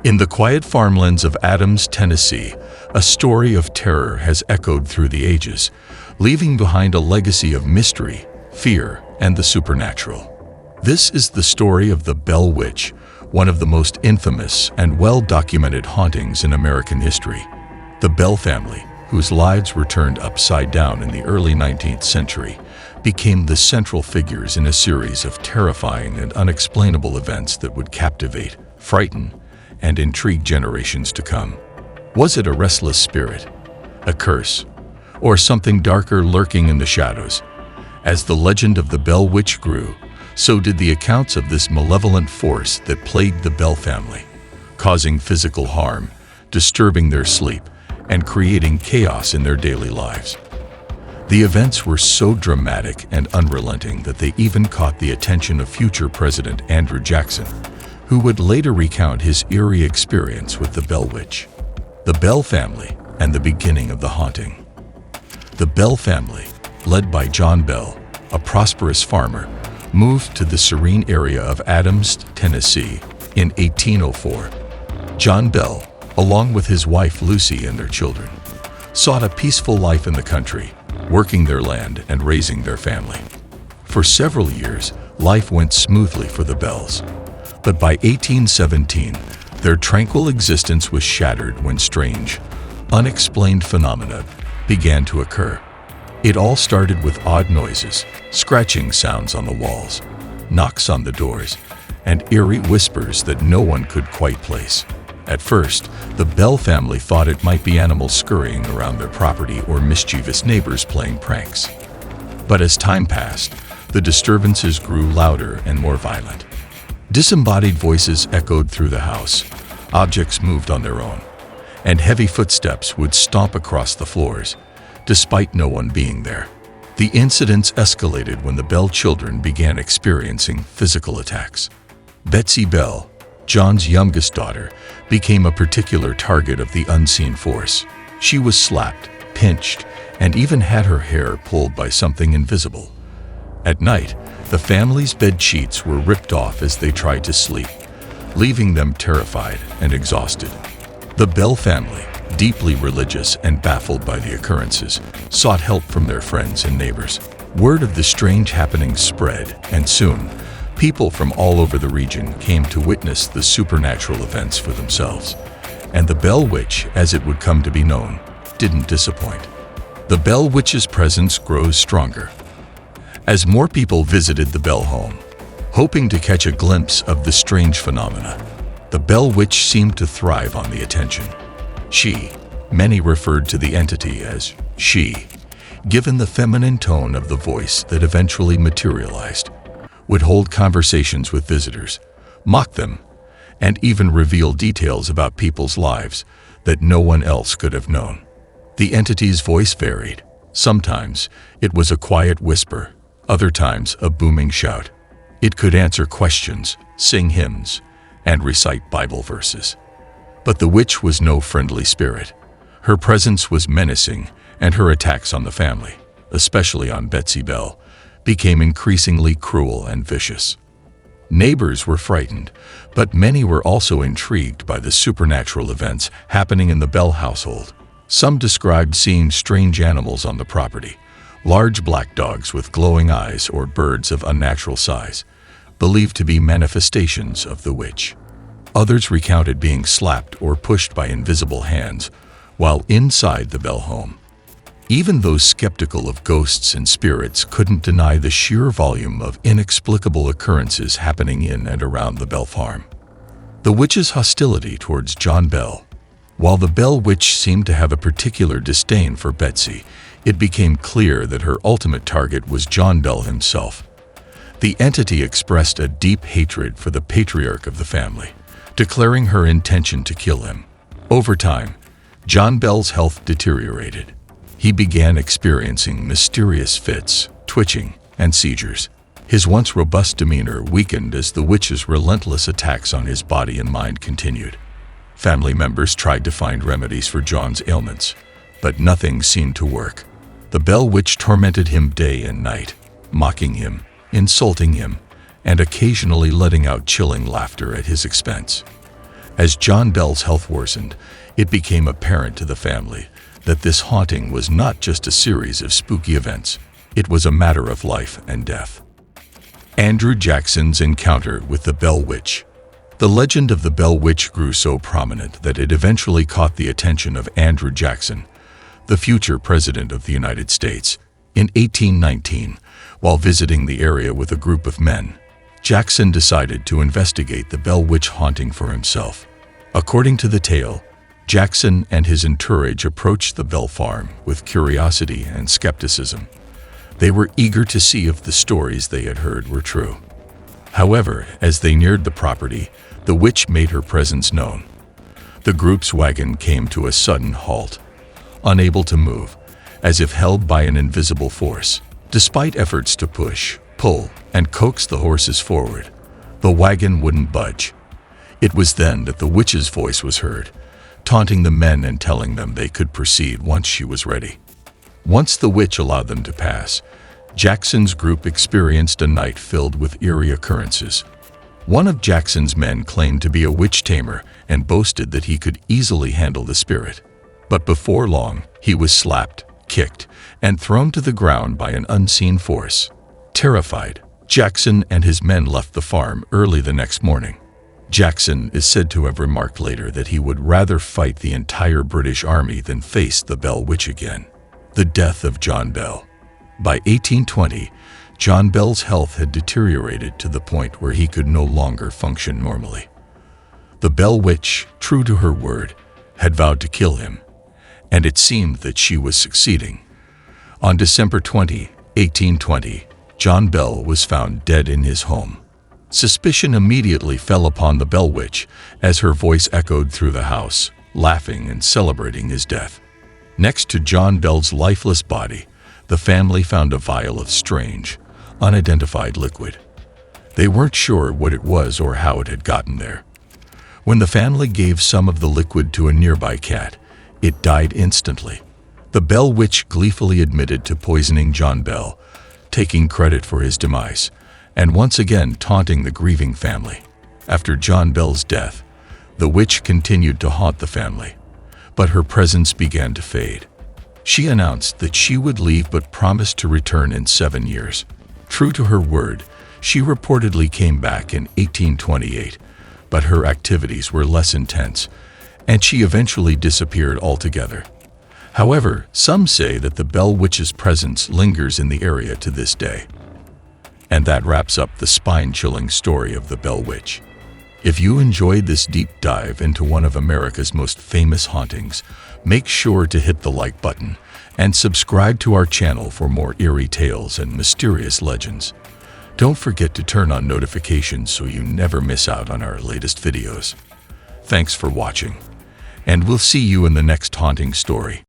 In the quiet farmlands of Adams, Tennessee, a story of terror has echoed through the ages, leaving behind a legacy of mystery, fear, and the supernatural. This is the story of the Bell Witch, one of the most infamous and well-documented hauntings in American history. The Bell family, whose lives were turned upside down in the early 19th century, became the central figures in a series of terrifying and unexplainable events that would captivate, frighten, and intrigue generations to come. Was it a restless spirit, a curse, or something darker lurking in the shadows? As the legend of the Bell Witch grew, so did the accounts of this malevolent force that plagued the Bell family, causing physical harm, disturbing their sleep, and creating chaos in their daily lives. The events were so dramatic and unrelenting that they even caught the attention of future President Andrew Jackson, who would later recount his eerie experience with the Bell Witch. The Bell family and the beginning of the haunting. The Bell family, led by John Bell, a prosperous farmer, moved to the serene area of Adams, Tennessee, in 1804. John Bell, along with his wife Lucy and their children, sought a peaceful life in the country, working their land and raising their family. For several years, life went smoothly for the Bells. But by 1817, their tranquil existence was shattered when strange, unexplained phenomena began to occur. It all started with odd noises, scratching sounds on the walls, knocks on the doors, and eerie whispers that no one could quite place. At first, the Bell family thought it might be animals scurrying around their property or mischievous neighbors playing pranks. But as time passed, the disturbances grew louder and more violent. Disembodied voices echoed through the house, objects moved on their own, and heavy footsteps would stomp across the floors, despite no one being there. The incidents escalated when the Bell children began experiencing physical attacks. Betsy Bell, John's youngest daughter, became a particular target of the unseen force. She was slapped, pinched, and even had her hair pulled by something invisible. At night, the family's bed sheets were ripped off as they tried to sleep, leaving them terrified and exhausted. The Bell family, deeply religious and baffled by the occurrences, sought help from their friends and neighbors. Word of the strange happenings spread, and soon, people from all over the region came to witness the supernatural events for themselves. And the Bell Witch, as it would come to be known, didn't disappoint. The Bell Witch's presence grows stronger. As more people visited the Bell home, hoping to catch a glimpse of the strange phenomena, the Bell Witch seemed to thrive on the attention. Many referred to the entity as she, given the feminine tone of the voice that eventually materialized, would hold conversations with visitors, mock them, and even reveal details about people's lives that no one else could have known. The entity's voice varied. Sometimes it was a quiet whisper, other times a booming shout. It could answer questions, sing hymns, and recite Bible verses. But the witch was no friendly spirit. Her presence was menacing, and her attacks on the family, especially on Betsy Bell, became increasingly cruel and vicious. Neighbors were frightened, but many were also intrigued by the supernatural events happening in the Bell household. Some described seeing strange animals on the property, large black dogs with glowing eyes or birds of unnatural size, believed to be manifestations of the witch. Others recounted being slapped or pushed by invisible hands while inside the Bell home. Even those skeptical of ghosts and spirits couldn't deny the sheer volume of inexplicable occurrences happening in and around the Bell farm. The witch's hostility towards John Bell. While the Bell Witch seemed to have a particular disdain for Betsy, it became clear that her ultimate target was John Bell himself. The entity expressed a deep hatred for the patriarch of the family, declaring her intention to kill him. Over time, John Bell's health deteriorated. He began experiencing mysterious fits, twitching, and seizures. His once robust demeanor weakened as the witch's relentless attacks on his body and mind continued. Family members tried to find remedies for John's ailments, but nothing seemed to work. The Bell Witch tormented him day and night, mocking him, insulting him, and occasionally letting out chilling laughter at his expense. As John Bell's health worsened, it became apparent to the family that this haunting was not just a series of spooky events. It was a matter of life and death. Andrew Jackson's encounter with the Bell Witch. The legend of the Bell Witch grew so prominent that it eventually caught the attention of Andrew Jackson, the future President of the United States. In 1819, while visiting the area with a group of men, Jackson decided to investigate the Bell Witch haunting for himself. According to the tale, Jackson and his entourage approached the Bell farm with curiosity and skepticism. They were eager to see if the stories they had heard were true. However, as they neared the property, the witch made her presence known. The group's wagon came to a sudden halt, unable to move, as if held by an invisible force. Despite efforts to push, pull, and coax the horses forward, the wagon wouldn't budge. It was then that the witch's voice was heard, taunting the men and telling them they could proceed once she was ready. Once the witch allowed them to pass, Jackson's group experienced a night filled with eerie occurrences. One of Jackson's men claimed to be a witch tamer and boasted that he could easily handle the spirit. But before long, he was slapped, kicked, and thrown to the ground by an unseen force. Terrified, Jackson and his men left the farm early the next morning. Jackson is said to have remarked later that he would rather fight the entire British Army than face the Bell Witch again. The death of John Bell. By 1820, John Bell's health had deteriorated to the point where he could no longer function normally. The Bell Witch, true to her word, had vowed to kill him, and it seemed that she was succeeding. On December 20, 1820, John Bell was found dead in his home. Suspicion immediately fell upon the Bell Witch as her voice echoed through the house, laughing and celebrating his death. Next to John Bell's lifeless body, the family found a vial of strange, unidentified liquid. They weren't sure what it was or how it had gotten there. When the family gave some of the liquid to a nearby cat, it died instantly. The Bell Witch gleefully admitted to poisoning John Bell, taking credit for his demise, and once again taunting the grieving family. After John Bell's death, the witch continued to haunt the family, but her presence began to fade. She announced that she would leave but promised to return in 7 years. True to her word, she reportedly came back in 1828, but her activities were less intense, and she eventually disappeared altogether. However, some say that the Bell Witch's presence lingers in the area to this day. And that wraps up the spine-chilling story of the Bell Witch. If you enjoyed this deep dive into one of America's most famous hauntings, make sure to hit the like button and subscribe to our channel for more eerie tales and mysterious legends. Don't forget to turn on notifications so you never miss out on our latest videos. Thanks for watching, and we'll see you in the next haunting story.